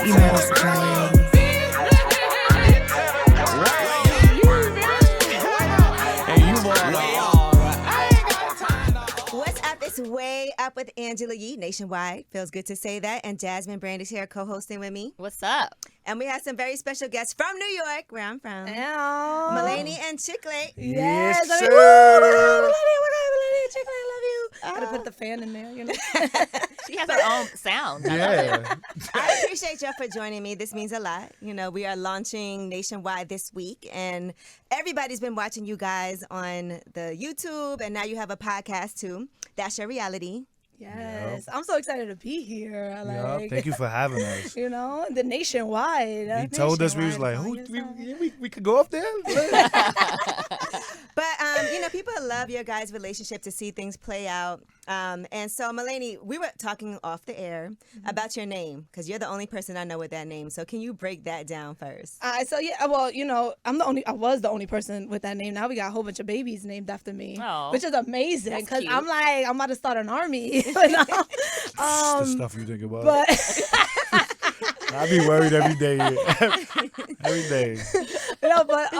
You know what's playing. What's up? It's Way Up with Angela Yee, nationwide. Feels good to say that. And Jasmine Brand is here co-hosting with me. What's up? And we have some very special guests from New York, where I'm from. Ow. Maleni and Chicklet. Yes, sir. Melanie, Chicklet, I love you. Gotta put the fan in there, you know. She has her own sound. Yeah. I appreciate y'all for joining me. This means a lot. You know, we are launching nationwide this week, and everybody's been watching you guys on the YouTube, and now you have a podcast too. That's your reality. Yes, I'm so excited to be here. Yeah, thank you for having us. You know, the nationwide. He told us, we was like, we could go up there? But, you know, people love your guys' relationship to see things play out. And so, Maleni, we were talking off the air about your name, because you're the only person I know with that name. So can you break that down first? So, yeah, well, you know, I was the only person with that name. Now we got a whole bunch of babies named after me, which is amazing, because I'm like, I'm about to start an army. You know? The stuff you think about. But I be worried every day. Every day. You know, but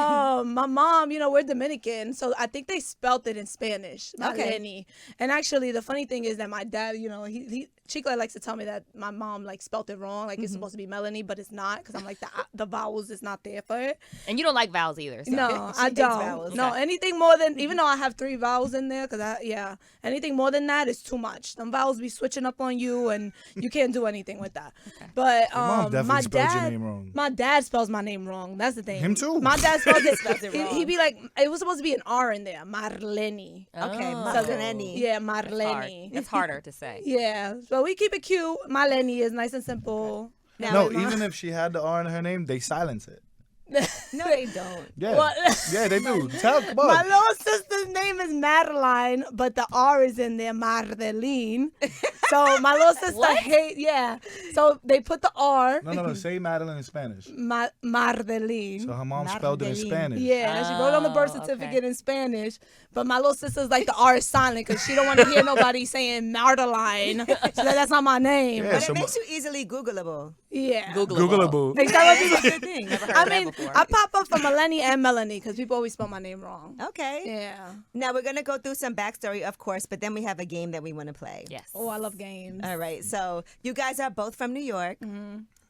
my mom, you know, we're Dominican, so I think they spelt it in Spanish, Maleni. And actually, the funny thing is that my dad, you know, he Chicklet likes to tell me that my mom like spelt it wrong, like it's supposed to be Melanie, but it's not, because I'm like the vowels is not there for it. And you don't like vowels either. So. No, I don't. No, anything more than, even though I have 3 vowels in there, anything more than that is too much. Some vowels be switching up on you, and you can't do anything with that. Okay. But Mom definitely spelled your name wrong. My dad spells my name wrong. That's the thing. Him too. My dad spells it wrong. He'd be like, it was supposed to be an R in there, Marleni. Okay, Oh. Marleni. Yeah, Marleni. That's harder to say. Yeah, so we keep it cute. Maleni is nice and simple. Now, No, even if she had the R in her name, they silence it. No, they don't. Yeah. What? Yeah, they do. Come on. My little sister's name is Madeline, but the R is in there, Mardeline. So my little sister So they put the R. No. Say Madeline in Spanish. Mardeline. So her mom spelled it in Spanish. Yeah, she wrote on the birth certificate in Spanish, but my little sister's like, the R is silent because she don't want to hear nobody saying Mardeline. So that's not my name. Yeah, But it makes you easily Googleable. Yeah. Googleable. Like, that would be Good thing. Never heard I of that mean, before. I pop up for Melanie and Melanie because people always spell my name wrong. Okay. Yeah. Now, we're going to go through some backstory, of course, but then we have a game that we want to play. Yes. Oh, I love games. All right. So you guys are both from New York.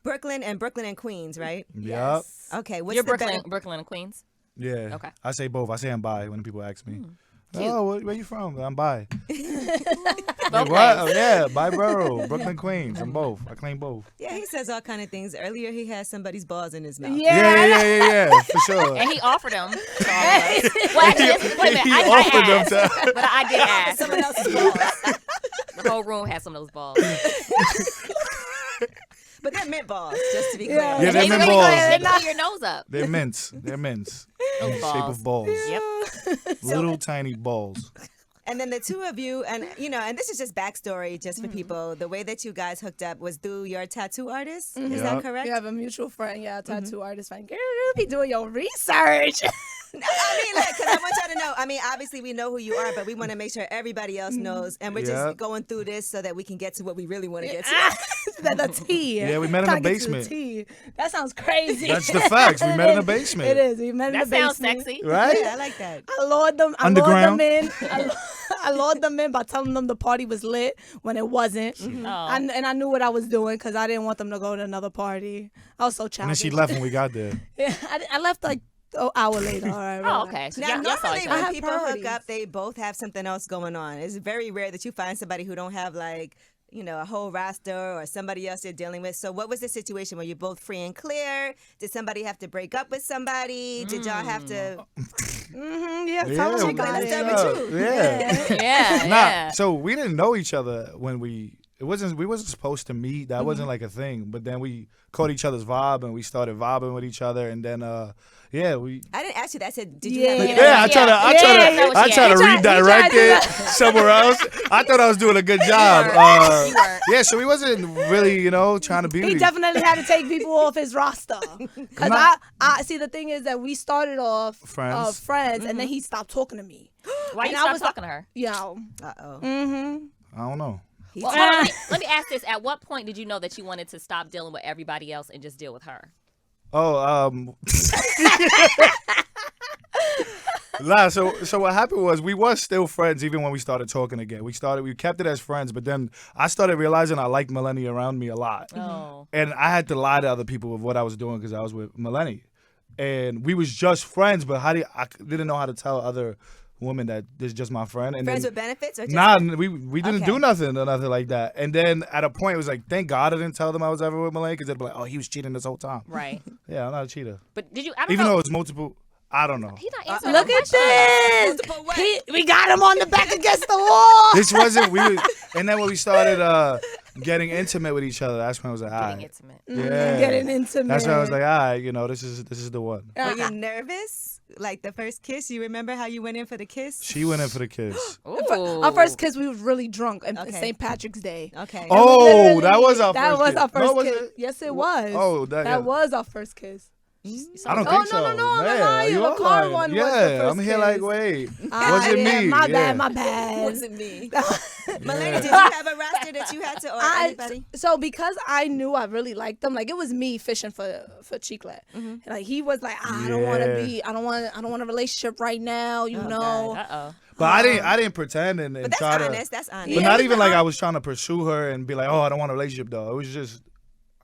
Brooklyn and Queens, right? Yep. Okay. What's You're the Brooklyn and Queens? Yeah. Okay. I say both. I say I'm bi when people ask me. Cute. Oh, where you from? I'm bi. Both Like, what? names. Oh, yeah, bi borough, Brooklyn, Queens. I'm both. I claim both. Yeah, he says all kind of things. Earlier, he had somebody's balls in his mouth. Yeah, for sure. And he offered them to all of us. Well, actually, wait a minute. He I offered them asked, to- but I did ask. Someone else's balls. The whole room had some of those balls. But they're mint balls, just to be clear. Yeah. Yeah, they're They mint really balls. They fill your nose up. They're mints. They're mints. In the shape balls. of balls. Yep. Little tiny balls. And then the two of you, and you know, and this is just backstory, just for people. The way that you guys hooked up was through your tattoo artist. Is that Yep. correct? You have a mutual friend, a tattoo artist friend. Girl, you be doing your research. I mean, like, because I want y'all to know. I mean, obviously we know who you are, but we want to make sure everybody else knows, and we're Yeah. just going through this so that we can get to what we really want to get to. The tea. Yeah, we met in the Trying to get to basement. tea. That sounds crazy. That's the facts. We met in the basement. It is. We met in That the sounds basement. sexy. Right? Yeah, I like that. I lured them. Underground. I lured them in by telling them the party was lit when it wasn't. Oh. And I knew what I was doing because I didn't want them to go to another party. I was so And then childish. she left when we got there. Yeah, I left like an hour later. All right. Oh, okay. So Now, y'all saw normally each when other. have people hook priorities. up, they both have something else going on. It's very rare that you find somebody who don't have, like, you know, a whole roster or somebody else they're dealing with. So what was the situation? Were you both free and clear? Did somebody have to break up with somebody? Did y'all have to... Yeah, tell them about let's it. start with you. Yeah. Yeah. Nah, Yeah. so we didn't know each other when we wasn't supposed to meet. That wasn't like a thing. But then we caught each other's vibe and we started vibing with each other. And then we. I didn't ask you that. I said, did you Yeah. have like, Yeah, I try to Yeah. redirect it somewhere else. I thought I was doing a good job. You weren't. Yeah, so we wasn't really, trying to be. He definitely had to take people off his roster. Because Not- I see, the thing is that we started off Friends. and then he stopped talking to me. Why you And I stop was talking to her? Yo. Uh-oh. Mm-hmm. I don't know. Well, hold on, let me ask this. At what point did you know that you wanted to stop dealing with everybody else and just deal with her? Nah, so what happened was we was still friends even when we started talking again. We kept it as friends, but then I started realizing I liked Maleni around me a lot. Oh. And I had to lie to other people of what I was doing because I was with Maleni. And we was just friends, but I didn't know how to tell other women that this is just my friend. And Friends then, with benefits or just nah, we didn't Okay. do nothing or nothing like that. And then at a point it was like, thank God I didn't tell them I was ever with Maleni because they'd be like, oh, he was cheating this whole time. Right. Yeah, I'm not a cheater. But did you? I don't Even know. though it's multiple, I don't know. He's not answering Look my at question. this. Multiple what? We got him on the back against the wall. This wasn't and then when we started getting intimate with each other, that's when I was like, all Getting right. intimate. Yeah. Getting intimate. That's when I was like, all right, this is the one. Were you nervous? Like the first kiss? You remember how you went in for the kiss? She went in for the kiss. Ooh. Our first kiss, we was really drunk on Okay. St. Patrick's Day. Okay. Oh, Literally, that was our that first was kiss. our first No, was kiss. it? Yes, it was. Oh, that was our first kiss. I don't Oh, think so. no, I'm Man, lying. you The are car lying. one was Yeah, the first I'm here kiss. like, wait. Ah, Was it yeah, me? My Yeah. bad. Wasn't me. Maleni, did you have a roster that you had to, or anybody? So because I knew I really liked them, like it was me fishing for Chicklet. Like he was like, I don't want to be, I don't want a relationship right now, you know. Uh-oh. But I didn't pretend and But that's try honest. That's to. honest. But Yeah, not it was even like not- I was trying to pursue her and be like, oh, I don't want a relationship though. It was just,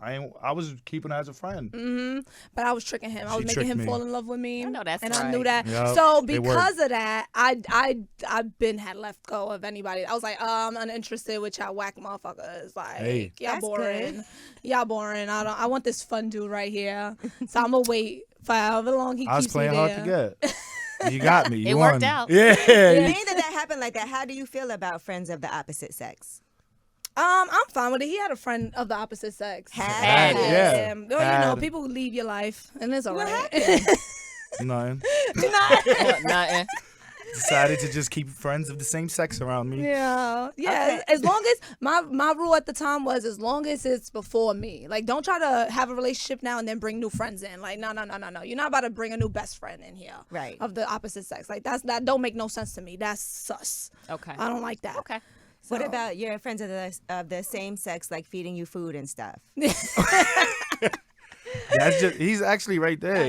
I was keeping her as a friend. But I was tricking him. I was She making tricked him me. fall in love with me. I know that's and I right. knew that. Yup, So it worked. because of that, I've been had let go of anybody. I was like, I'm uninterested with y'all whack motherfuckers. Like Hey. y'all That's boring. good. Y'all boring. I want this fun dude right here. So I'm gonna wait for however long he I was keeps me playing there. hard to get. You got me. You It won. worked out. Yeah. Being that happened like that, how do you feel about friends of the opposite sex? I'm fine with it. He had a friend of the opposite sex. Had. Yeah. Well, Had. people leave your life, and it's all What right. Nothing. Nothing. Decided to just keep friends of the same sex around me. Yeah. Okay. As long as my rule at the time was as long as it's before me. Like, don't try to have a relationship now and then bring new friends in. Like, no. You're not about to bring a new best friend in here. Right. Of the opposite sex. Like, that don't make no sense to me. That's sus. Okay. I don't like that. Okay. What So- about your friends of the same sex, like feeding you food and stuff? That's just, he's actually right there,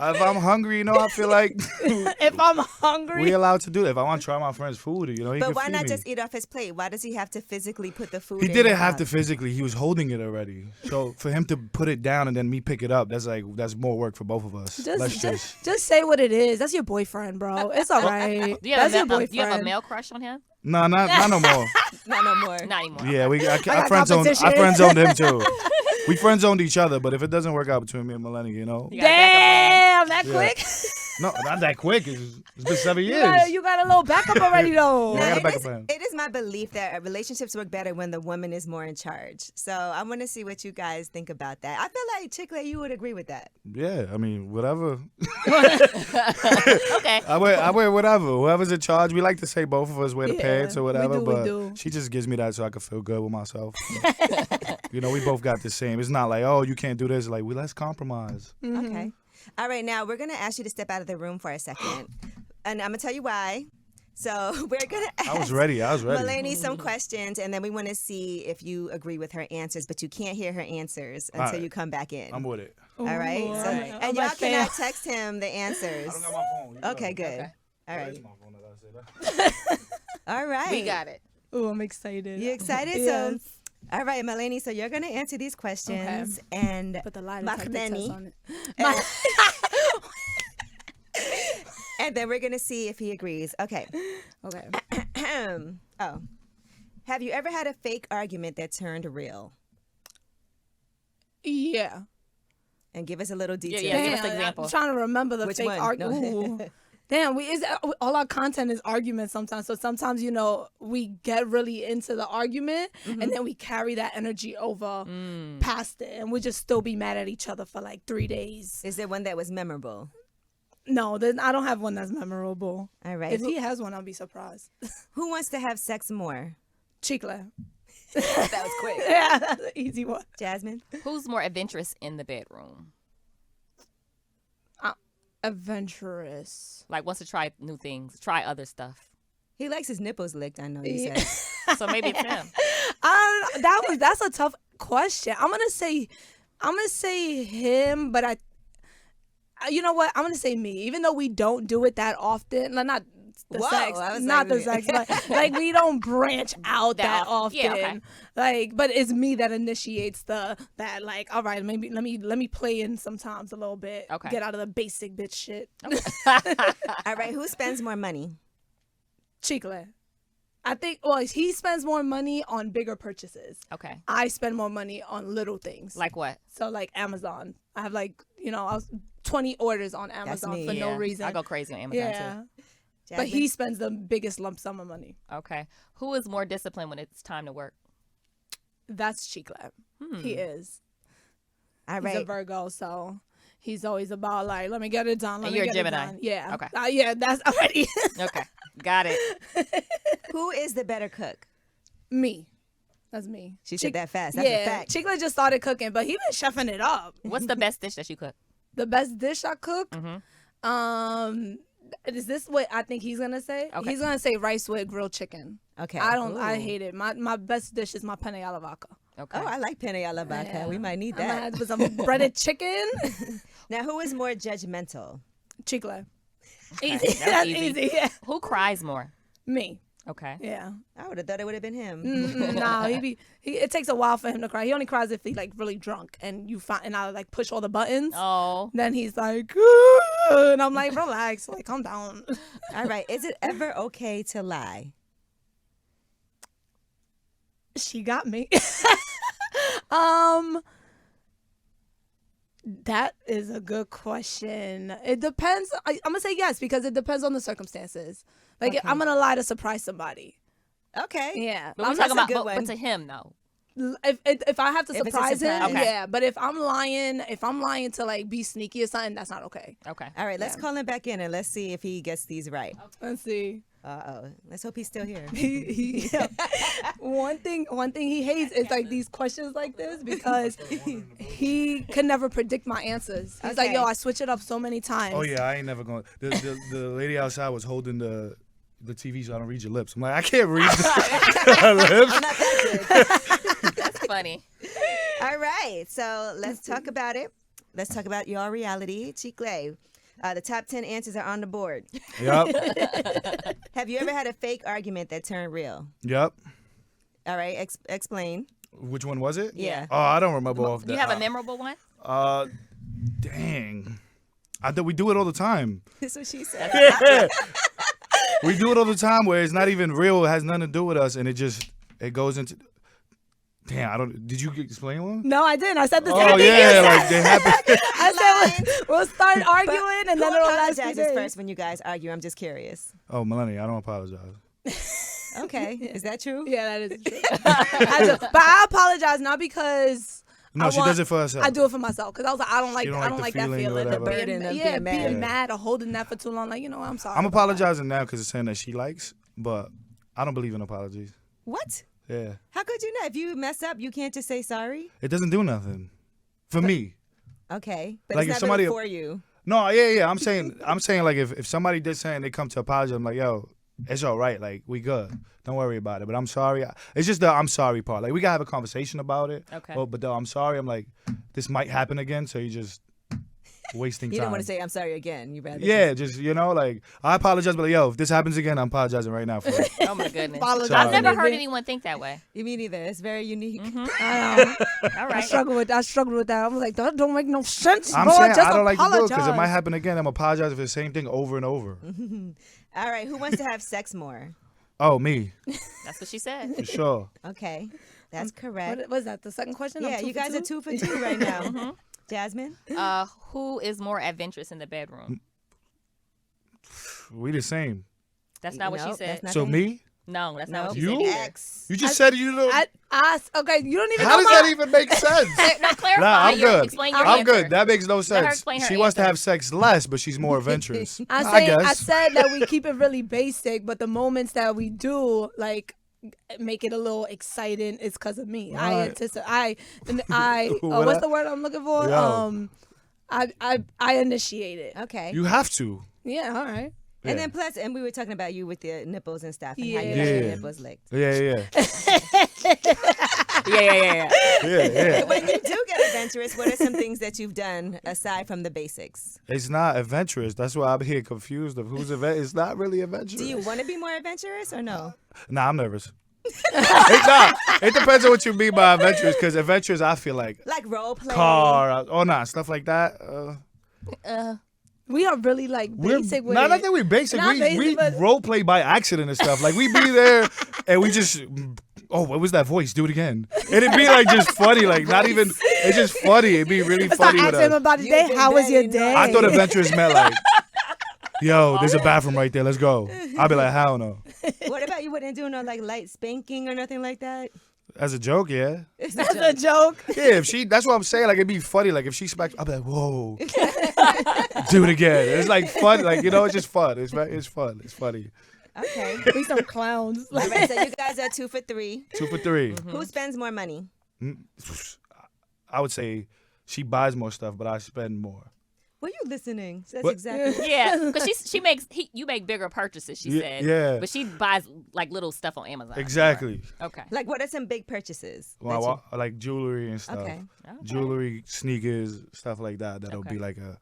If I'm hungry, I feel like If I'm hungry. we allowed to do that. If I want to try my friend's food, he But can why feed not me. just eat off his plate? Why does he have to physically put the food He in didn't your have to mouth? physically. He was holding it already. So for him to put it down and then me pick it up, that's more work for both of us. Just say what it is. That's your boyfriend, bro. It's all right. Do you have, That's your do boyfriend. you have a male crush on him? No, not no more. Not no more. Not anymore. Yeah, I got friend zoned. I competition. friend zoned him too. We friend zoned each other, but if it doesn't work out between me and Maleni, You got a backup Damn, that Yeah. quick? no, not that quick. It's been 7 You years. got a little backup already, though. Yeah, I got a it backup is- plan. it is my belief that relationships work better when the woman is more in charge. So I want to see what you guys think about that. I feel like Chicklet, you would agree with that. Yeah, I mean, whatever. Okay. I wear whatever. Whoever's in charge. We like to say both of us wear the Yeah, pants or we whatever, do, we but do. she just gives me that so I can feel good with myself. We both got the same. It's not like, oh, you can't do this. Like, let's compromise. Okay. All right, now we're going to ask you to step out of the room for a second. And I'm going to tell you why. So we're going to ask I was ready. Maleni some questions, and then we want to see if you agree with her answers, but you can't hear her answers until right. you come back in. I'm with it. All right? Ooh, So, all right. and I'm y'all a cannot fan. text him the answers. I don't got my phone. You Okay, know. good. Okay. All Where's right. my phone that I say that? All right. We got it. Oh, I'm excited. You excited? Yes. So, all right, Maleni, so you're going to answer these questions. And Put the lie detector test Maleni, on it. and then we're going to see if he agrees. Okay. Okay. Oh. Have you ever had a fake argument that turned real? Yeah. And give us a little detail. Yeah, give us an example. I'm trying to remember the Which fake one? argument. No. Damn, all our content is arguments sometimes. So sometimes, we get really into the argument and then we carry that energy over past it. And we just still be mad at each other for like 3 days. Is there one that was memorable? No, I don't have one that's memorable. All right. If he has one, I'll be surprised. Who wants to have sex more? Chicklet. That was quick. Yeah, that's an easy one. Jasmine? Who's more adventurous in the bedroom? Adventurous. Like wants to try new things, try other stuff. He likes his nipples licked, I know you said. So maybe it's him. That's a tough question. I'm gonna say him, but you know what? I'm gonna say me, even though we don't do it that often. Like, not the Whoa, sex, I was not like- the sex, but like we don't branch out that often. Yeah, okay. Like, but it's me that initiates that. Like, all right, maybe let me play in sometimes a little bit. Okay. Get out of the basic bitch shit. All right, who spends more money? Chicklet. I think. Well, he spends more money on bigger purchases. Okay. I spend more money on little things. Like what? So like Amazon. I have like, I was 20 orders on Amazon me. for no reason. I go crazy on Amazon yeah. too. But he spends the biggest lump sum of money. Okay. Who is more disciplined when it's time to work? That's Chicklet. He is. All He's a right. Virgo, so he's always about like, let me get it done. Let And me you're get a it Gemini. done. Yeah. Okay. Yeah, that's already Okay. Got it. Who is the better cook? me. That's me. She said that fast. That's a yeah, fact. Chicklet just started cooking, but he been chefing it up. What's the best dish that you cook? The best dish I cook. Mm-hmm. Is this what I think he's gonna say? Okay. He's gonna say rice with grilled chicken. Okay. I Ooh. hate it. My best dish is my penne alla vodka. Okay. Oh, I like penne alla vodka. Yeah. We might need I'm gonna that. have some breaded chicken. Now, who is more judgmental? Chicklet. Okay, Easy. that's That's easy. easy. Yeah. Who cries more? Me. Okay. Yeah. I would have thought it would have been him. No, it takes a while for him to cry. He only cries if he like really drunk and I like push all the buttons. Oh. Then he's like, "Ooh," and I'm like, relax, like calm down. All right. Is it ever okay to lie? She got me. That is a good question. It depends. I'm gonna say yes because it depends on the circumstances. Like Okay. I'm gonna lie to surprise somebody. Okay. Yeah. But we're That's talking a about, good but one. to him though. If I have to If it's a surprise him, surprise. Okay. yeah. But if I'm lying to like be sneaky or something, that's not okay. Okay. All right. Let's call him back in and let's see if he gets these right. Let's see. Uh-oh. Let's hope he's still here. Yeah. One thing he hates is like these questions like this because he can never predict my answers. He's like, Okay. yo, I switch it up so many times. Oh yeah, I ain't never going. The lady outside was holding the TV so I don't read your lips. I'm like, I can't read the lips. That's funny. All right. So let's talk about it. Let's talk about your reality. Chicklet. The top 10 answers are on the board. Yep. Have you ever had a fake argument that turned real? Yep. All right. Explain. Which one was it? Yeah. Oh, I don't remember off Do the. you have a memorable one? Dang. We do it all the time. That's what she said. We do it all the time where it's not even real. It has nothing to do with us, and it goes into. Damn, I don't. Did you explain one? No, I didn't. I said the same Oh thing. yeah, like they happen. I said we'll start arguing and Who then it'll last few apologizes days. first when you guys argue? I'm just curious. Oh, Melanie, I don't apologize. Okay. Is that true? Yeah, that is true. But I apologize not because No, she does it for herself. I do it for myself because I was like, I don't like You don't I like don't the like that feeling or feeling. whatever? The burden of being mad. being mad or holding that for too long. Like, I'm sorry. I'm about that. apologizing now because it's saying that she likes, but I don't believe in apologies. What? Yeah, How could you not? If you mess up, you can't just say sorry? it doesn't do nothing for me. Okay. But Like, it's if not really somebody- for you. No, yeah. I'm saying like if somebody did something, they come to apologize. I'm like, yo, it's all right. Like, we good. Don't worry about it. But I'm sorry. It's just the I'm sorry part. Like, we gotta have a conversation about it. Okay. But the I'm sorry. I'm like, this might happen again. So you just wasting You time. don't want to say I'm sorry again. You rather Yeah, just like I apologize, but like, yo, if this happens again, I'm apologizing right now for it. Oh my goodness. Apologize. Sorry. I've never heard Anything. anyone think that way. You mean either. It's very unique. Mm-hmm. I All I right. struggled with that. I was like, that don't make no sense. I'm bro. saying Just I don't like to do it apologize. because it might happen again. I'm apologizing for the same thing over and over. All right. Who wants to have sex more? Oh, me That's what she said. for sure. Okay. That's correct. What was that? The second question? I'm Yeah, two you for guys two? are 2 for 2 right now. Jasmine? Who is more adventurous in the bedroom? We the same. That's not what she Nope, said. that's not So the- me? No, that's not No. what she You? said. either. X. You just said you don't. Okay, you don't even How know does that even make sense? No, clarify. Nah, I'm good. Explain your I'm answer. good. That makes no her sense. explain her She wants to answer. have sex less, but she's more adventurous. I guess. said that we keep it really basic, but the moments that we do, like, make it a little exciting is because of me. I Right. anticipate. What What's I- the word I'm looking for? Yo. I initiate it. Okay. You have to. Yeah, all right. And then plus, and we were talking about you with your nipples and stuff, and how you Yeah. got your Yeah. nipples licked. Yeah. Yeah. When you do get adventurous, what are some things that you've done aside from the basics? It's not adventurous. That's why I'm here confused of who's adventurous. It's not really adventurous. Do you want to be more adventurous or no? Nah, I'm nervous. It's not. It depends on what you mean by adventurous, because adventurous, I feel like Like role play. car, stuff like that. We are really like basic with Not it. that we basic. Not we basic, but- role play by accident and stuff. Like we be there and we just, what was that voice? Do it again. And it'd be like just funny. Like not even. It's just funny. It'd be really Start funny with asking him us. about the You've day. been How was your very day? I thought adventurous meant like, yo, there's a bathroom right there. Let's go. I'd be like, hell no. What about you wouldn't do no like light spanking or nothing like that? As a joke, yeah. It's That's a joke. Yeah, that's what I'm saying. Like, it'd be funny. Like, if she smacks, I'd be like, whoa. Do it again. It's like fun. Like, it's just fun. It's fun. It's funny. Okay. We some clowns. All right, so you guys are 2 for 3. 2 for 3. Who spends more money? I would say she buys more stuff, but I spend more. Were you listening? That's What? exactly. Yeah, because you make bigger purchases. She said. yeah. But she buys like little stuff on Amazon. Exactly. Okay. Like, what are some big purchases? that Well, like jewelry and stuff. Okay. Jewelry, sneakers, stuff like that. That'll be like a.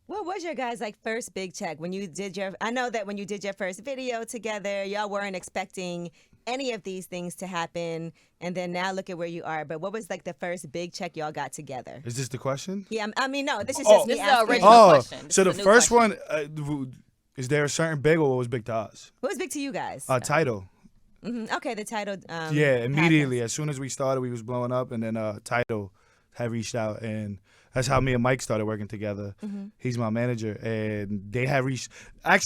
What was your guys' like first big check when you did your? I know that when you did your first video together, y'all weren't expecting any of these things to happen, and then now look at where you are. But what was like the first big check y'all got together? Is this the question? Yeah, I mean, no, this is just me This is the asking. original question. This So is the a new first question. one, is there a certain big or what was big to us? What was big to you guys? Title. Okay, the title. Yeah, immediately. podcast. As soon as we started, we was blowing up, and then Title had reached out, and that's how me and Mike started working together. He's my manager, and they had reached out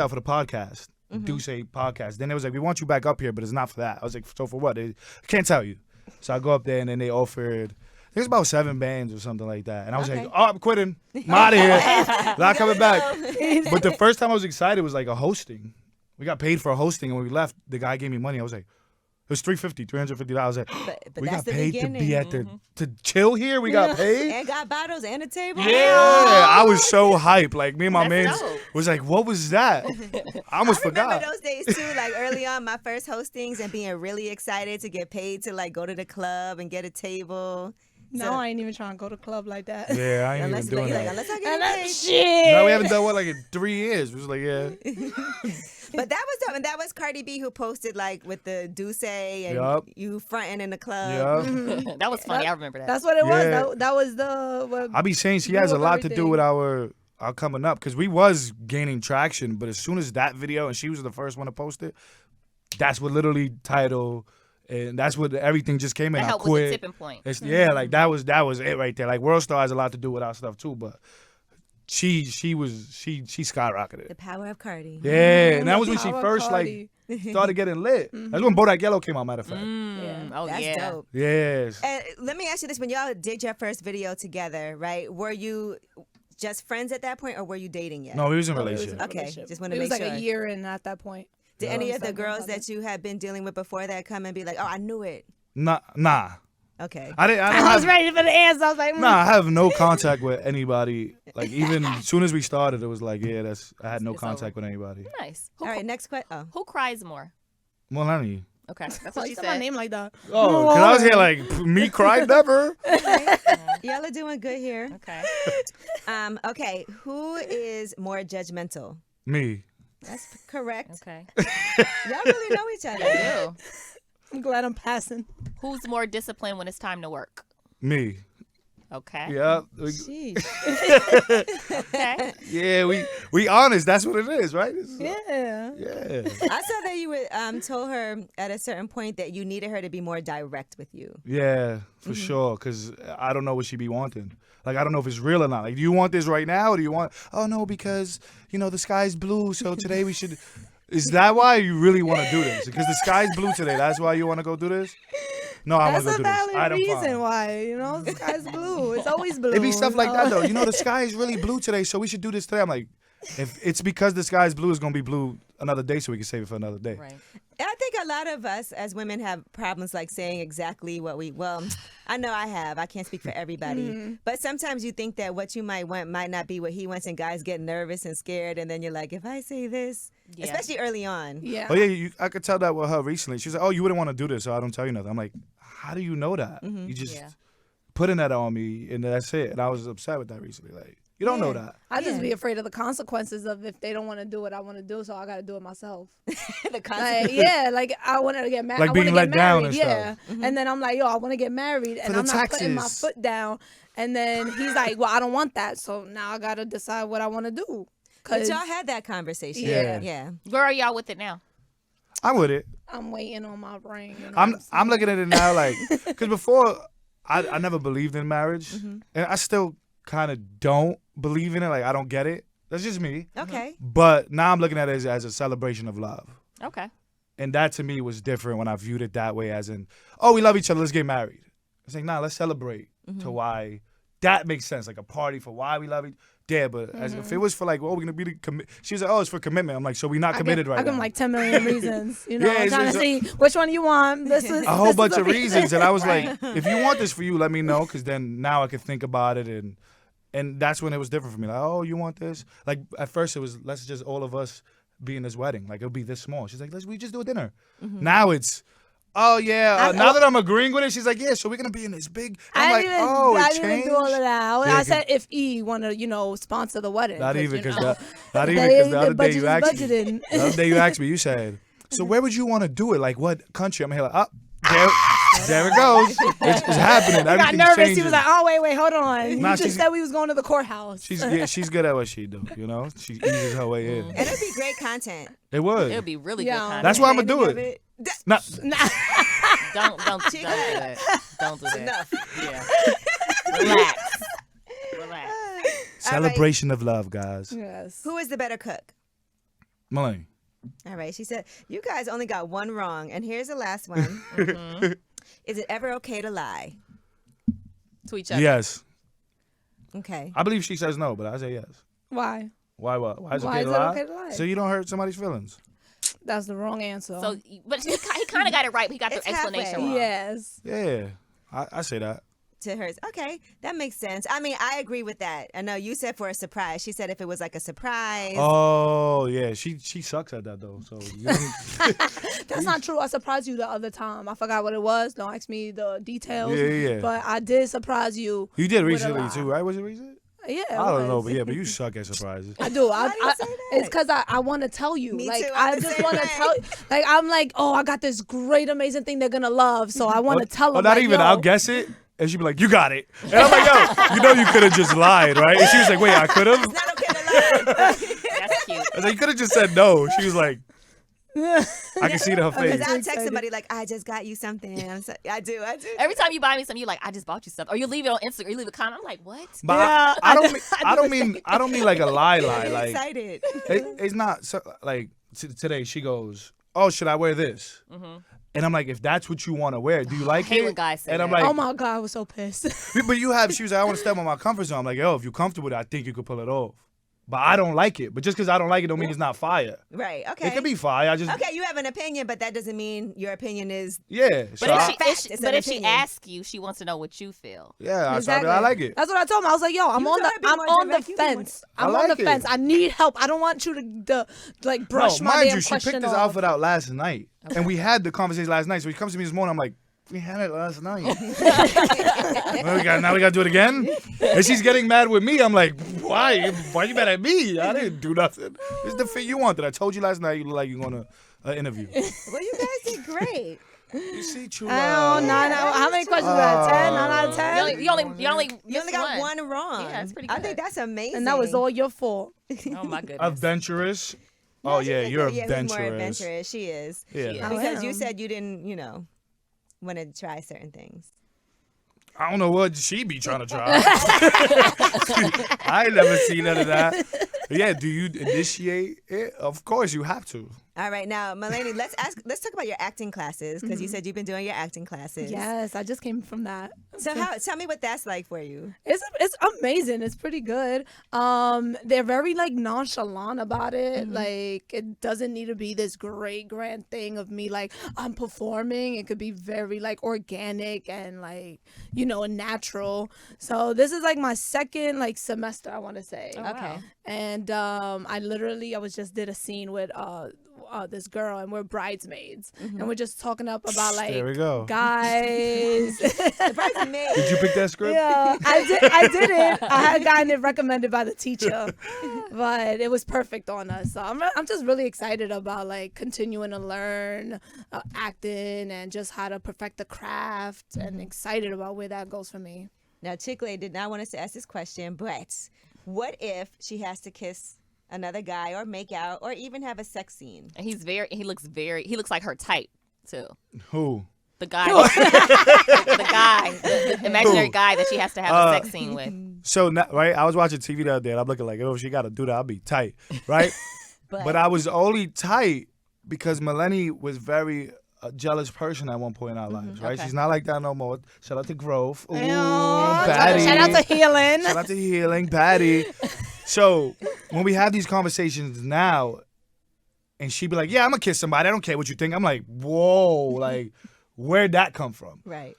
for the podcast, Do Say podcast. Then it was like, we want you back up here, but it's not for that. I was like, so for what? I can't tell you. So I go up there, and then they offered, I think it's about 7 bands or something like that. And I was like, oh, I'm quitting. I'm out of here. Not coming back. But the first time I was excited was like a hosting. We got paid for a hosting, and when we left, the guy gave me money. I was like, it was $350. I was like, But we that's got the paid to beginning. be at to chill here. We got paid. And got bottles and a table. Yeah, I was so hyped. Like me and my man That's dope. was like, "What was that?" I almost I remember forgot. those days too, like early on, my first hostings and being really excited to get paid to like go to the club and get a table. No, I ain't even trying to go to club like that. Yeah, I ain't Unless, even doing like, that. unless I And get that paid. shit. No, we haven't done one like in 3 years. It was like, yeah, But that was dope. And that was Cardi B who posted like with the Duce and Yup. you fronting in the club. yeah. That was funny. I remember that. That's what it was. Yeah. That was the. I be saying she Blew has a up lot to do everything. with our coming up because we was gaining traction, but as soon as that video and she was the first one to post it, that's what literally Title. And that's what everything just came in. That I helped with quit. the tipping point. Yeah, like that was it right there. Like World Star has a lot to do with our stuff too, but she skyrocketed. The power of Cardi. Yeah, and that was when she Power first Cardi. like started getting lit. That's when Bodak Yellow came out. Matter of fact. Oh That's yeah. dope. Yes. And let me ask you this: when y'all did your first video together, right? Were you just friends at that point, or were you dating yet? No, we was in a It was relationship. Okay, relationship. just wanna It was make like sure. a year in at that point. Did any of the Second girls brother. that you had been dealing with before that come and be like, "Oh, I knew it"? Nah. Okay. I don't I was have, ready for the answer. I was like, Nah, I have no contact with anybody. Like even as soon as we started, it was like, yeah, I had no It's contact over. with anybody. Nice. All right. Next question. Oh. Who cries more? Melanie. Okay, that's Why what you she said my said. name like that? Oh, because I was here like me cry never. Y'all are doing good here. Okay. Okay. Who is more judgmental? Me. That's correct. Okay. Y'all really know each other. Ew. I'm glad I'm passing. Who's more disciplined when it's time to work? Me. Okay. Yeah. Sheesh. Okay. Yeah, we honest. That's what it is, right? Yeah. Yeah. I saw that you would told her at a certain point that you needed her to be more direct with you. Yeah, for sure. Because I don't know what she be wanting. Like, I don't know if it's real or not. Like, do you want this right now? Or do you want, oh, no, because, the sky's blue, so today we should. Is that why you really want to do this? Because the sky's blue today. That's why you want to go do this? No, I want That's to go a do this. valid I'm reason fine. why. The sky's blue. It's always blue. It be stuff like that, though. The sky is really blue today, so we should do this today. I'm like, if it's because the sky is blue, it's gonna be blue another day, so we can save it for another day. Right. I think a lot of us as women have problems like saying exactly what we, well, I know I have. I can't speak for everybody. But sometimes you think that what you might want might not be what he wants, and guys get nervous and scared. And then you're like, if I say this, especially early on. Yeah. Oh, yeah, I could tell that with her recently. She's like, oh, you wouldn't want to do this, so I don't tell you nothing. I'm like, how do you know that? You just putting that on me, and that's it. And I was upset with that recently. Like, you don't know that. I just be afraid of the consequences of if they don't want to do what I want to do, so I got to do it myself. The consequences. Like, like I want to get married. Like being let down and stuff. And then I'm like, yo, I want to get married, and For I'm the not putting my taxes. foot down. And then he's like, well, I don't want that, so now I got to decide what I want to do. But y'all had that conversation. Yeah. Where are y'all with it now? I'm with it. I'm waiting on my ring. You know I'm looking at it now, like, because before I never believed in marriage, and I still kind of don't believe in it. Like, I don't get it. That's just me. Okay. But now I'm looking at it as a celebration of love. Okay. And that to me was different when I viewed it that way, as in, oh, we love each other, let's get married. It's like, nah, let's celebrate to why that makes sense. Like a party for why we love each other. Yeah, but as if it was for like, oh, we're gonna be the she was like, oh, it's for commitment. I'm like, so we're not committed right I give him now. like 10 million reasons. You know, Yeah, I'm trying to see which one you want. This is a whole this bunch is of reasons, and I was like, if you want this for you, let me know, because then now I can think about it, and that's when it was different for me. Like, oh, you want this? Like at first it was, let's just all of us be in this wedding. Like it'll be this small. She's like, we just do a dinner. Now it's, oh yeah. Now that I'm agreeing with it, she's like, yeah. So we're gonna be in this big. I'm like, oh, it I changed. didn't even do all of that. Yeah, I said if E want to, sponsor the wedding. Not even because the the other day budget you is asked me. budgeted. The other day you asked me. You said, so where would you want to do it? Like what country? I'm here like, there it goes. It's happening. He got Everything's nervous. changing. He was like, oh, wait, hold on. Nah, You just said we was going to the courthouse. She's good at what she do. You know, she eases her way in. And it'd be great content. It would. It would be really good Yeah. content. That's why I'm gonna do Of it. it. Nah, Don't do that. Don't do that. Enough. Yeah. Relax. celebration of love, guys. Yes. Who is the better cook? Maleni. All right. She said, you guys only got one wrong. And here's the last one. Is it ever okay to lie? To each other. Yes. Okay. I believe she says no, but I say yes. Why? Why what? Why is it Why okay is to it lie? okay to lie? So you don't hurt somebody's feelings. That's the wrong answer. So, but he kind of got it right. He got It's the explanation halfway. wrong. yes. Yeah. I say that. To hers. Okay. That makes sense. I mean, I agree with that. I know you said for a surprise. She said if it was like a surprise. Oh yeah, she sucks at that though. So you That's not true. I surprised you the other time. I forgot what it was. Don't ask me the details. Yeah. But I did surprise you. you did with a recently lie. too, right? Was it recent? Yeah. I don't know, but you suck at surprises. I do. Why do you say that? It's because I want to tell you. Me like too, I'm I the just same want to way. tell you. Like I'm like, oh, I got this great, amazing thing they're gonna love. So I want to tell them. Oh, not like, even. yo, I'll guess it, and she'd be like, "You got it," and I'm like, "Yo, you know you could have just lied, right?" And she was like, "Wait, I could have." It's not okay to lie. That's cute. I was like, "You could have just said no." She was like, "I can see it in her Because face." I'll text somebody like, I just got you something. I do. Every time you buy me something, you're like, I just bought you something. Or you leave it on Instagram, you leave a comment. I'm like, what? But Yeah, I don't mean like a lie. I'm Like excited. it's not so, like today. She goes, "Oh, should I wear this?" And I'm like, "If that's what you want to wear, do you like hate it?" when guys say and I'm that. like, Oh my God, I was so pissed. But you have. She was like, "I want to step on my comfort zone." I'm like, "Yo, if you're comfortable with it, I think you could pull it off." But I don't like it. But just because I don't like it, don't mean it's not fire. Right. Okay. It could be fire. I just Okay, you have an opinion, but that doesn't mean your opinion is. yeah. So But I- if she asks you, she wants to know what you feel. yeah, Exactly. I like it. That's what I told him. I was like, yo, I'm You on told her the to be I'm more on the direct. You be more- fence. I I'm on like the it. fence. I need help. I don't want you to like brush No, my mind damn you, she question picked this off. outfit out last night, and we had the conversation last night. So he comes to me this morning. I'm like, we had it last night. Now we got to do it again. And she's getting mad with me. I'm like, why? Why you mad at me? I didn't do nothing. This is the fit you wanted. I told you last night you look like you're going to interview. Well, you guys did great. You see, true Oh, love. 9 out. How many questions out of 10? 9 out of 10? You only You only missed got one wrong. Yeah, that's pretty I good. think that's amazing. And that was all your fault. Oh my goodness. Adventurous. No, Oh, she yeah, did you're good. Yeah, she's more adventurous. adventurous. She is. Yeah. Yeah. Because you am. said you didn't, want to try certain things. I don't know what she be trying to try. I ain't never seen none of that. But yeah, do you initiate it? Of course you have to. All right, now, Maleni, let's talk about your acting classes because you said you've been doing your acting classes. Yes, I just came from that. So tell me what that's like for you. It's amazing. It's pretty good. They're very like nonchalant about it. Like it doesn't need to be this great grand thing of me like I'm performing. It could be very like organic and like natural. So this is like my second like semester, I want to say. Oh, wow. Okay. And I just did a scene with this girl, and we're bridesmaids, and we're just talking up about like There we go. guys. Bridesmaids. Did you pick that script? Yeah, I did it. I had gotten it recommended by the teacher, but it was perfect on us. So I'm just really excited about like continuing to learn acting and just how to perfect the craft, and excited about where that goes for me. Now, Chicklet did not want us to ask this question, but what if she has to kiss another guy or make out or even have a sex scene? And he looks like her type too. Who? The guy, the imaginary guy that she has to have a sex scene with. So, right, I was watching TV the other day, and I'm looking like, oh, she got to do that. I'll be tight, right? But I was only tight because Maleni was very jealous person at one point in our lives, right? Okay. She's not like that no more. Shout out to Growth. Ooh, Shout baddie. out to Healing. Shout out to Healing, baddie. So when we have these conversations now, and she be like, yeah, I'm going to kiss somebody. I don't care what you think. I'm like, whoa, like, where'd that come from? Right.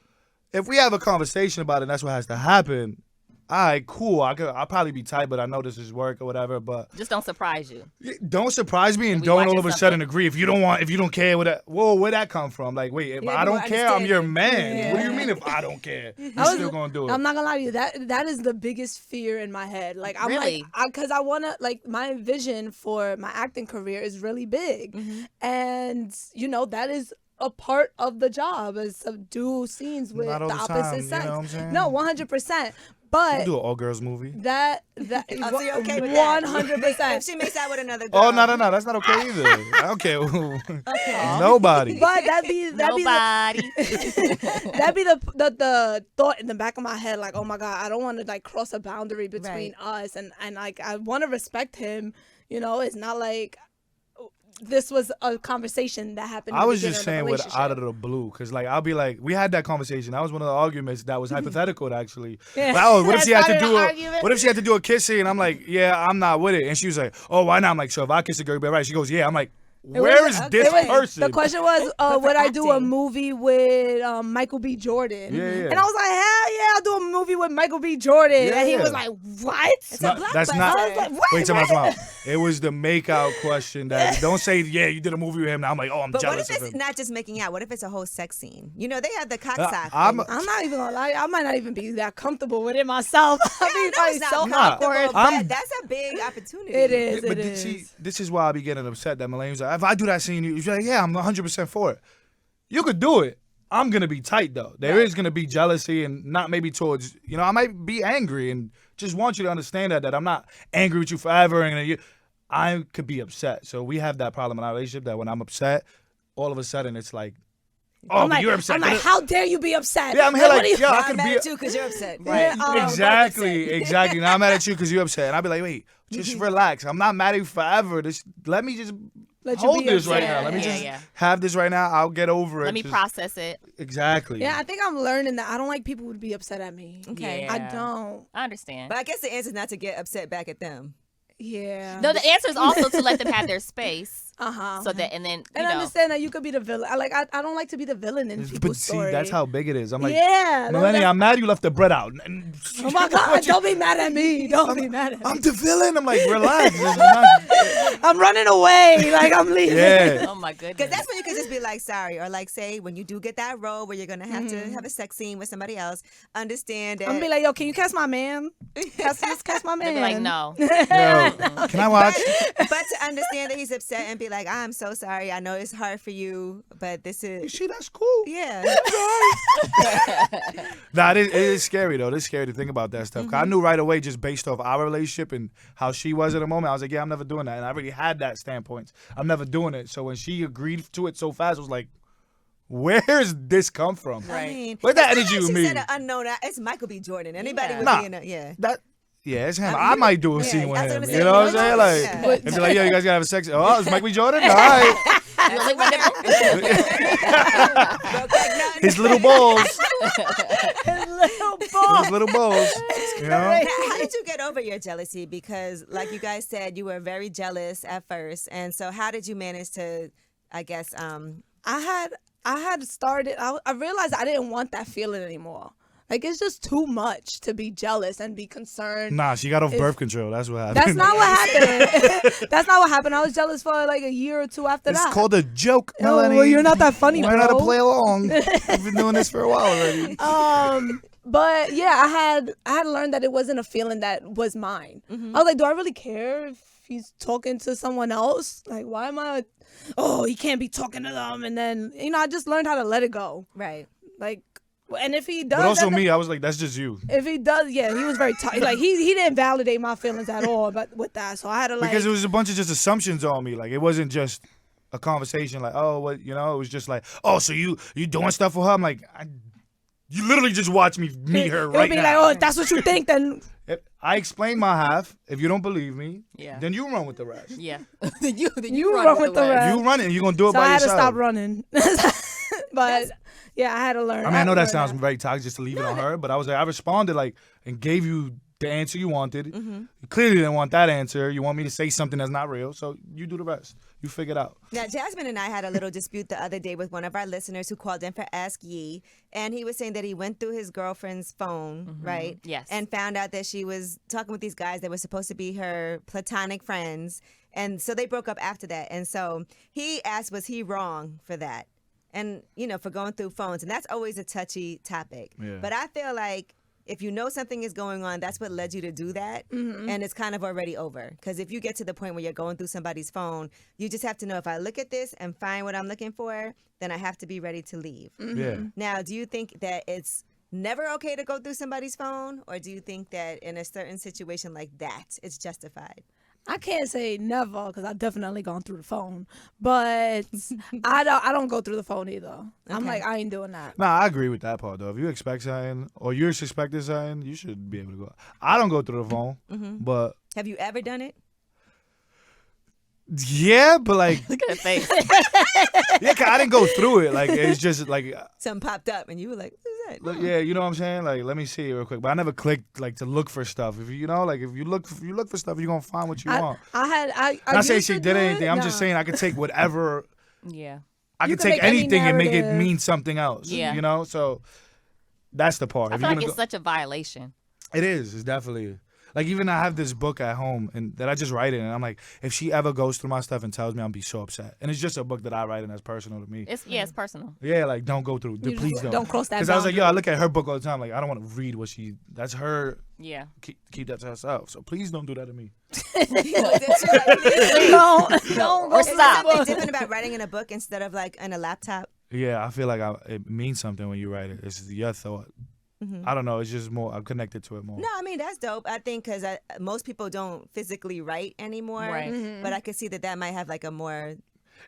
If we have a conversation about it and that's what has to happen, all right, cool. I'll probably be tight, but I know this is work or whatever. But Just don't surprise you. don't surprise me, and we don't watching all of a sudden agree. If you don't care, where'd that come from? Like, wait, if I don't care, I'm your man. What do you mean if I don't care? You're still gonna do it. I'm not gonna lie to you. That is the biggest fear in my head. Like I'm Really? because I wanna like my vision for my acting career is really big, and that is a part of the job is to do scenes with Not all the the opposite time, sex. you know what I'm saying? No, 100%. But do an all girls movie. that Oh, so you're okay with that? 100%. If she makes out with another girl. Oh no, that's not okay either. I don't care. Nobody. But that'd be Nobody. that'd be the thought in the back of my head, like, oh my God, I don't want to like cross a boundary between us, and like I want to respect him. It's not like this was a conversation that happened. I was just saying what out of the blue, because like I'll be like, we had that conversation. That was one of the arguments that was hypothetical actually. Yeah. Like, oh, what if she had to That's do not a an argument. what if she had to do a kissing? And I'm like, yeah, I'm not with it. And she was like, oh, why not? I'm like, so if I kiss a girl, you'll be right. She goes, yeah. I'm like, where is this person? The question was, for would I do a acting. movie with Michael B. Jordan? Yeah. And I was like, hell yeah, I'll do a movie with Michael B. Jordan. And he Yeah. was like, what? It's a blockbuster. That's not. I was like, Wait, time out. It was the makeout question. That don't say, yeah, you did a movie with him. Now I'm like, oh, I'm But what jealous if of it's him. not just making out? What if it's a whole sex scene? They have the cocksock. I'm I'm not even gonna lie, I might not even be that comfortable with it myself. I mean, it's not so comfortable, awkward. but that's a big opportunity. It is. But see, this is why I be getting upset that Maleni was like, if I do that scene, you're like, yeah, I'm 100% for it. You could do it. I'm going to be tight, though. There is going to be jealousy and not maybe towards, I might be angry and just want you to understand that I'm not angry with you forever. And I could be upset. So we have that problem in our relationship that when I'm upset, all of a sudden it's like, oh, I'm but like, you're upset. I'm like, how dare you be upset? Yeah, I'm here what do like, you- yo, I I'm could mad be at you because you're upset. Right. Exactly. Now I'm mad at you because you're upset. And I'll be like, wait, just relax. I'm not mad at you forever. Let me just Let you hold be this right upset. now. Let me just Yeah. have this right now. I'll get over it. Let me Just- process it. Exactly. Yeah, I think I'm learning that I don't like people to be upset at me. Okay. Yeah. I don't. I understand. But I guess the answer is not to get upset back at them. Yeah. No, the answer is also to let them have their space. Uh-huh. So that, and then, And I understand that you could be the villain. I don't like to be the villain in But people's see, story. that's how big it is. I'm like, yeah. Melanie, I'm mad you left the bread out. Oh my God! Don't be mad at me. Don't be mad at me. I'm the villain. I'm like, relax. This is not- I'm running away. Like I'm leaving. yeah. oh my Because goodness. that's when you could just be like, sorry. Or like, say, when you do get that role where you're going to have to have a sex scene with somebody else, understand that. I'm gonna be like, yo, can you cast my man? Cast my man. They'd be like, no. Yo, can I watch? but to understand that he's upset and be like, I'm so sorry. I know it's hard for you, but this You is. see, that's cool. Yeah. Nah, it is scary, though. It's scary to think about that stuff. 'Cause I knew right away, just based off our relationship and how she was at the moment, I was like, yeah, I'm never doing that. And I already had that standpoint. I'm never doing it. So when she agreed to it so fast, I was like, where's this come from? I mean, Where's that it's not energy like with she me? said an unknown. It's Michael B. Jordan. Anybody would Nah. be in a, yeah. Yeah, it's him. I might do a scene with I was him. gonna You say, know what I'm you saying? know, Like, yeah. if they're like, yo, you guys gotta have a sex. Oh, it's Michael B. Jordan? All right. You lick my nipple? His little balls. Little boy. His little balls. You know? Now, how did you get over your jealousy? Because, like you guys said, you were very jealous at first, and so how did you manage to, I guess, I had started. I realized I didn't want that feeling anymore. Like, it's just too much to be jealous and be concerned. Nah, she got off birth control. That's what happened. That's not what happened. That's not what happened. I was jealous for like a year or two after It's that. called a joke, Oh, Melanie. well, you're not that funny, Learn how to bro. play along. I've been doing this for a while already. But yeah, I had learned that it wasn't a feeling that was mine. I was like, do I really care if he's talking to someone else? Like, why am I? Oh, he can't be talking to them. And then I just learned how to let it go. right? Like, and if he does, But also that- me, I was like, that's just you. If he does, yeah, he was very like he didn't validate my feelings at all. But with that, so I had to like Because it was a bunch of just assumptions on me. Like, it wasn't just a conversation like, oh, what, it was just like, oh, so you doing stuff for her? I'm like, you literally just watch me meet her It'll right be now. like, oh, if that's what you think, then If I explain my half. If you don't believe me, Yeah. then you run with the rest. Yeah. then you run with the rest. You run it and you're going to do it so by I had yourself. to stop running. But yeah, I had to learn. I mean, I know had that to sounds learn very toxic just to leave it on her, but I was like, I responded like and gave you the answer you wanted. You clearly didn't want that answer. You want me to say something that's not real, so you do the rest. You figure it out. Now, Jasmine and I had a little dispute the other day with one of our listeners who called in for Ask Yee, and he was saying that he went through his girlfriend's phone, right? Yes. And found out that she was talking with these guys that were supposed to be her platonic friends, and so they broke up after that. And so he asked, was he wrong for that? And, for going through phones, and that's always a touchy topic. Yeah. But I feel like if you know something is going on, that's what led you to do that. And it's kind of already over. Because if you get to the point where you're going through somebody's phone, you just have to know if I look at this and find what I'm looking for, then I have to be ready to leave. Yeah. Now, do you think that it's never okay to go through somebody's phone? Or do you think that in a certain situation like that, it's justified? I can't say never because I've definitely gone through the phone, but I don't go through the phone either. I'm like, I ain't doing that. Nah, I agree with that part though. If you expect something or you're suspecting something, you should be able to go. I don't go through the phone, but Have you ever done it? yeah, but like, Look at her face. yeah, 'cause I didn't go through it. Like, it's just like, Something popped up and you were like, who's that? look, yeah, you know what I'm saying? Like, let me see it real quick. But I never clicked like to look for stuff. If you look for stuff, you're gonna find what you want. I Not saying used she to did do it. anything. I'm just Nah. saying I could take whatever. Yeah. I You could can take make any anything and make it narrative. mean something else. Yeah. You know? So that's the part. I If feel you're like gonna it's such a violation. It is. It's definitely. Like, even I have this book at home and that I just write in, and I'm like, if she ever goes through my stuff and tells me, I'm be so upset. And it's just a book that I write in that's personal to me. It's personal. Yeah, like, don't go through. You Please don't. don't cross that Because I was like, boundary. yo, I look at her book all the time. Like, I don't want to read what that's her. Yeah. Keep that to herself. So please don't do that to me. Don't Or Is there stop. something different about writing in a book instead of like on a laptop? Yeah, I feel like it means something when you write it. It's your thought. I don't know. It's just more. I'm connected to it more. No, I mean, that's dope. I think because most people don't physically write anymore. Right. But I could see that might have like a more.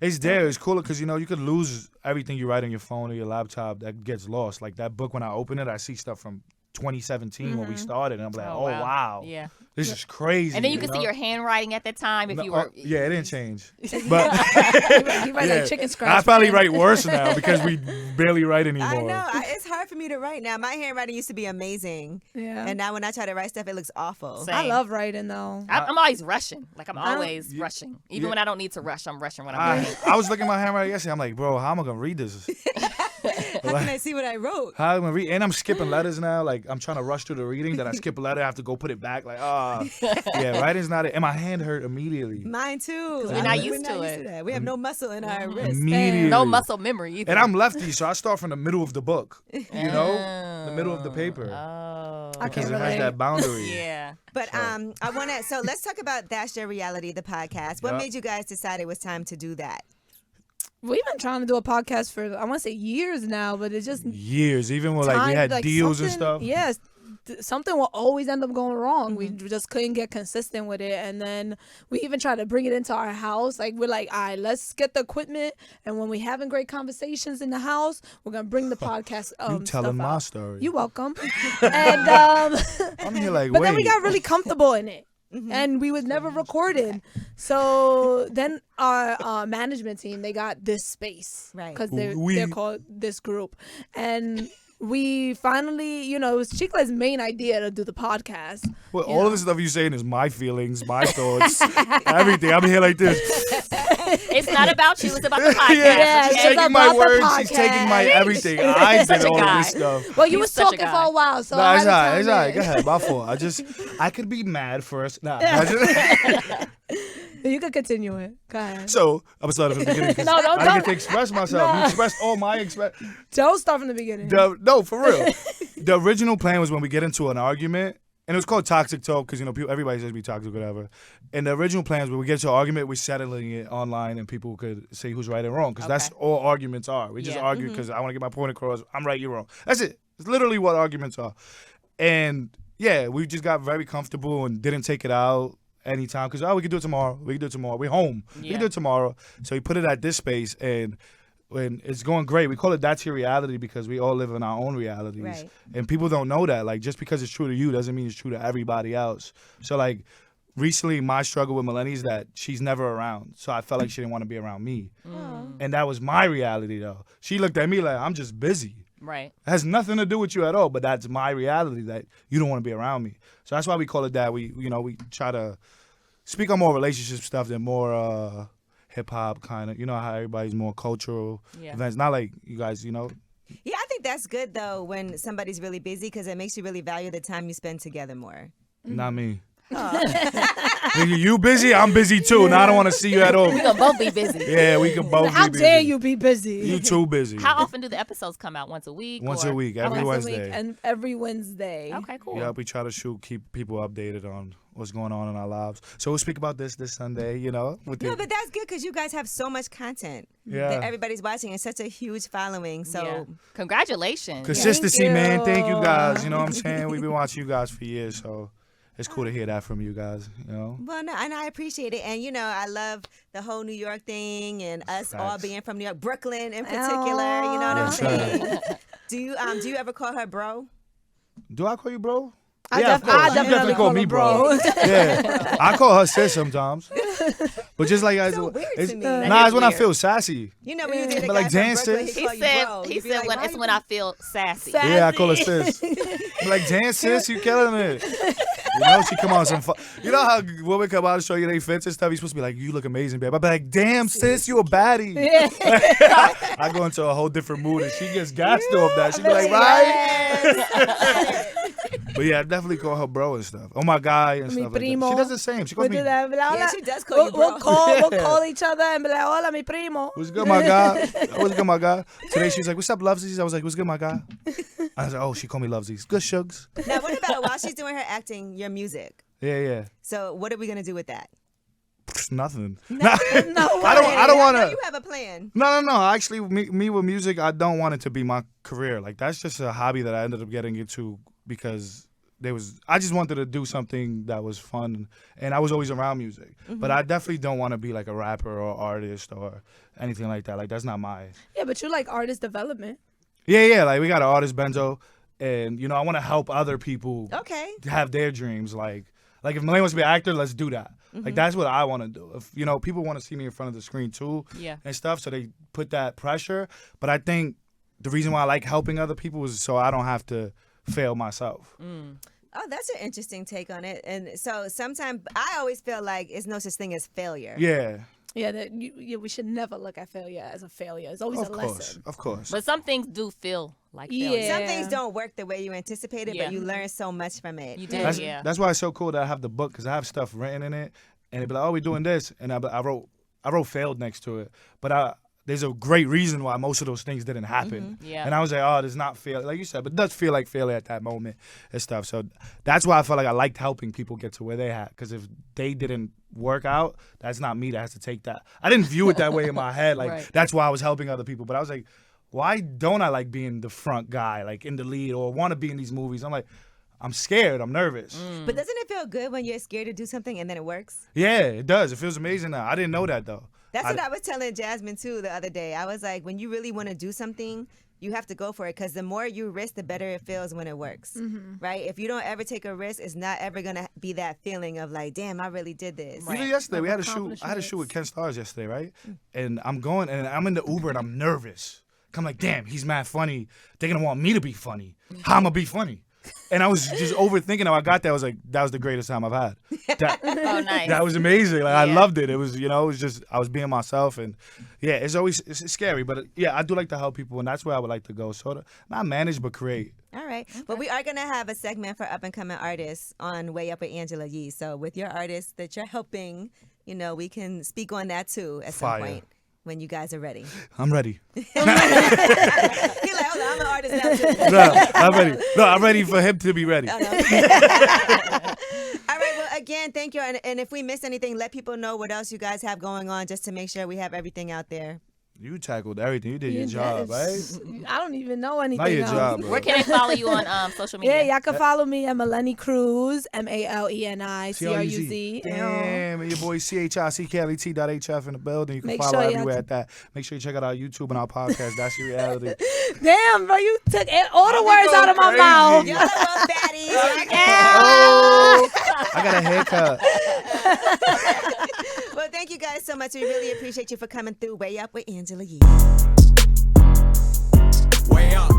It's there. It's cooler because, you could lose everything you write on your phone or your laptop that gets lost. Like that book, when I open it, I see stuff from 2017 when we started. And I'm like, oh, wow. Yeah. This is crazy. And then you can see know? your handwriting at the time if you were. Yeah, it didn't change. But You write like chicken scratch. I probably man. write worse now because we barely write anymore. I know. It's hard for me to write now. My handwriting used to be amazing. Yeah. And now when I try to write stuff, it looks awful. Same. I love writing though. I'm always rushing. Like I'm always rushing. Even yeah. when I don't need to rush, I'm rushing when I'm writing. I was looking at my handwriting yesterday. I'm like, bro, how am I gonna read this? How can I see what I wrote? How am I gonna read? And I'm skipping letters now. Like I'm trying to rush through the reading. Then I skip a letter. I have to go put it back. Like, yeah, writing's not it. And my hand hurt immediately. Mine too. We're not used to it. that. We have no muscle in our wrist. Immediately. No muscle memory either. And I'm lefty, so I start from the middle of the book. You know, the middle of the paper. Oh. I Because can't it has relate. that boundary. Yeah. But I want to. So let's talk about That's Your Reality, the podcast. What Yeah. made you guys decide it was time to do that? We've been trying to do a podcast for I want to say years now, but it's just Years, even when like we time, had like, deals and something- stuff. Yes, something will always end up going wrong. We just couldn't get consistent with it. And then we even tried to bring it into our house. Like, we're like, all right, let's get the equipment. And when we're having great conversations in the house, we're going to bring the podcast You telling my out. story. You're welcome. And I'm here like, but wait. then we got really comfortable in it. And we was never recording. So then our management team, they got this space. Right. Because they're called this group. And we finally, it was Chicklet's main idea to do the podcast. Well, all of the stuff you're saying is my feelings, my thoughts, everything. I'm here like this. It's not about you. It's about the podcast. Yeah, She's it's taking about my the words. She's taking my podcast. everything. I did such a all of guy. this stuff. Well, you He's was such a talking guy. for a while, so Nah, it's all I right. had It's to all chime right. Go in. ahead. My fault. I could be mad first. Nah. You can continue it. Go ahead. So I'm gonna start from the beginning. 'cause No, I don't. get to express myself. You expressed all my Don't start from the beginning. No, for real. The original plan was when we get into an argument, and it was called toxic talk because people, everybody says to be toxic, whatever. And the original plan was when we get into an argument, we're settling it online, and people could say who's right and wrong because that's all arguments are. We just Yeah. argue because I want to get my point across. I'm right, you're wrong. That's it. It's literally what arguments are. And yeah, we just got very comfortable and didn't take it out anytime because we can do it tomorrow. We're home. We Yeah. can do it tomorrow. So we put it at this space and. When it's going great, we call it That's Your Reality because we all live in our own realities. Right. And people don't know that. Like, just because it's true to you doesn't mean it's true to everybody else. So, like, recently my struggle with Malenis is that she's never around. So I felt like she didn't want to be around me. And that was my reality, though. She looked at me like, I'm just busy. Right. It has nothing to do with you at all, but that's my reality that you don't want to be around me. So that's why we call it that. We try to speak on more relationship stuff than more hip hop kind of, how everybody's more cultural events. Not like you guys, Yeah, I think that's good though when somebody's really busy because it makes you really value the time you spend together more. Not me. Nigga, you busy, I'm busy too. Now I don't want to see you at all. We're going to both be busy. Yeah, we can both How be busy. dare you be busy? You too busy. How often do the episodes come out? Once a week? Once or? a week, every Once a week Wednesday. and every Wednesday. Okay, cool. Yeah, we try to keep people updated on what's going on in our lives. So we'll speak about this Sunday, with No, the, but that's good because you guys have so much content Yeah. that everybody's watching and such a huge following. So Yeah. Congratulations. consistency, Thank man. you. Thank you guys. You know what I'm saying? We've been watching you guys for years, so it's cool to hear that from you guys, Well, no, and I appreciate it. And, I love the whole New York thing and us all Facts. being from New York, Brooklyn in particular. You know what I'm Yes, sir. saying? Do you ever call her bro? Do I call you bro? I Yeah, of course. You definitely call me bro. bro. Yeah, I call her sis sometimes, but just like So weird it's, to me. nah, That it's is when I weird. feel sassy. You know, when you did a But guy like, from Dan Brooklyn, sis? he He called you said, bro. he You'd be said like, when why it's you when I feel sassy. Yeah, I call her sis. I'm like, Dan sis, you killing it. She come on some you know how women come out and show you they fits and stuff, you supposed to be like, you look amazing, babe. I'd be like, damn sis, you a baddie. I go into a whole different mood and she gets gassed off that. She be like, right? But yeah, I definitely call her bro and stuff. Oh my guy and Mi stuff like that. primo. She does the same. She calls We'll me, do that. Yeah, she does call you bro. We'll call each other and be like, hola, mi primo. what's good, my guy? What's good, my guy? Today she was like, what's up, Lovesies? I was like, what's good, my guy? I was like, oh, she called me Lovesies. Good, Shugs. Now, what about while she's doing her acting, your music? Yeah. So what are we going to do with that? Nothing. No way. I don't want know to. you have a plan. No. Actually, me with music, I don't want it to be my career. Like, that's just a hobby that I ended up getting into because I just wanted to do something that was fun, and I was always around music. But I definitely don't want to be like a rapper or artist or anything like that. Like, that's not my. Yeah, but you like artist development. Yeah. Like, we got an artist, Benzo, and I want to help other people Okay. have their dreams. Like if Maleni wants to be an actor, let's do that. Like, that's what I want to do. If people want to see me in front of the screen too, Yeah. and stuff, so they put that pressure. But I think the reason why I like helping other people is so I don't have to fail myself. Oh, that's an interesting take on it. And so sometimes I always feel like it's no such thing as failure. Yeah, Yeah, we should never look at failure as a failure. It's always a lesson. of course. But some things do feel like failure. Yeah. Some things don't work the way you anticipated, Yeah. but you learn so much from it. You do, That's, yeah. that's why it's so cool that I have the book because I have stuff written in it, and it'd be like, "Oh, we're doing this," and I wrote failed next to it, but there's a great reason why most of those things didn't happen. Yeah. And I was like, oh, it's not failure, like you said, but it does feel like failure at that moment and stuff. So that's why I felt like I liked helping people get to where they had, because if they didn't work out, that's not me that has to take that. I didn't view it that way in my head, like Right. that's why I was helping other people. But I was like, why don't I like being the front guy, like in the lead, or want to be in these movies? I'm like, I'm scared. I'm nervous. But doesn't it feel good when you're scared to do something and then it works? Yeah, it does. It feels amazing now. I didn't know that though. That's what I was telling Jasmine too the other day. I was like, when you really want to do something, you have to go for it, because the more you risk, the better it feels when it works, right? If you don't ever take a risk, it's not ever gonna be that feeling of like, damn, I really did this. Even yesterday, we had a shoot. I had a shoot with Ken Stars yesterday, right? And I'm going, and I'm in the Uber, and I'm nervous. I'm like, damn, he's mad funny. They're gonna want me to be funny. How am I be funny? And I was just overthinking how I got there. I was like, that was the greatest time I've had. Oh, nice. That was amazing. Like I loved it. It was, it was just, I was being myself, and yeah, it's scary, but yeah, I do like to help people, and that's where I would like to go. Sort of not manage, but create. All right. But we are going to have a segment for up-and-coming artists on Way Up with Angela Yee. So with your artists that you're helping, we can speak on that too at some point when you guys are ready. I'm ready. He's like, hold on, I'm an artist now too. No, I'm ready. No, I'm ready for him to be ready. All right. Well, again, thank you. And if we missed anything, let people know what else you guys have going on, just to make sure we have everything out there. You tackled everything. You did your job, right? I don't even know anything Not your else. job, bro. Where can they follow you on social media? Yeah, y'all can follow me at Maleni Cruz, MALENI CRUZ. Damn, and your boy CHICKLET.HF in the building. You can Make follow sure everywhere at that. Make sure you check out our YouTube and our podcast. That's your reality. Damn, bro, you took all the words out of my mouth. Y'all little fatties. Oh, I got a haircut. Well, thank you guys so much. We really appreciate you for coming through Way Up with Angela Yee. Way up.